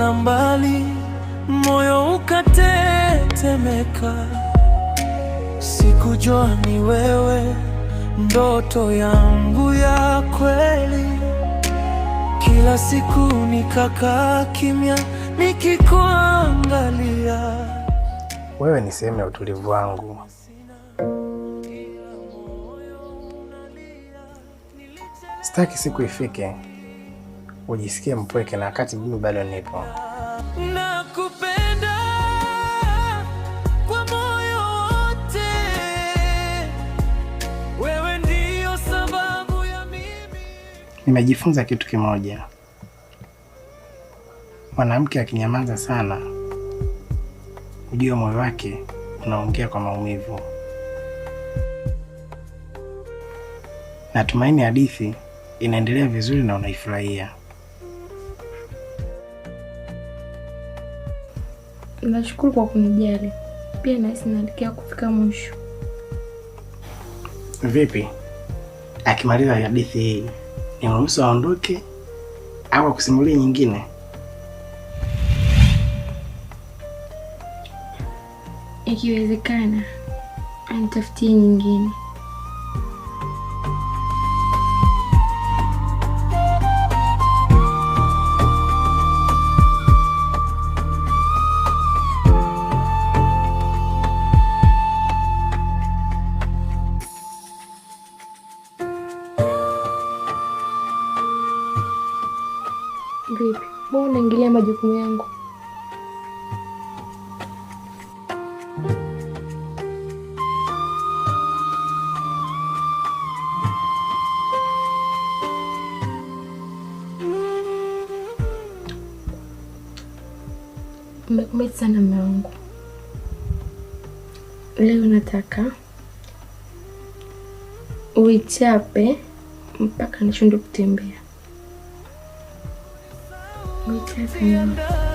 Nilipoona mbali, moyo ukatetemeka. Sikujua ni wewe, ndoto yangu ya kweli. Kila siku nikakaa kimya nikikuangalia. Wewe ni sehemu ya utulivu wangu. Sitaki siku ifike ujisikie mpweke na wakati mimi bado nipo. Nakupenda kwa moyo wote. Wewe ndio sababu ya mimi. Nimejifunza kitu kimoja. Mwanamke akinyamaza sana, ujue moyo wake unaongea kwa maumivu. Natumaini hadithi inaendelea vizuri na unaifurahia. Nashukuru kwa kunijali. Pia nahisi naelekea kufika mwisho. Vipi? Akimaliza hadithi hii, nimruhusu aondoke au kusimulia nyingine? Ikiwezekana, anitafutie nyingine. Vipi? Mbona unaingilia majukumu yangu? Umekumeti sana mume wangu. Leo nataka uichape mpaka nishindwe kutembea. Uichape.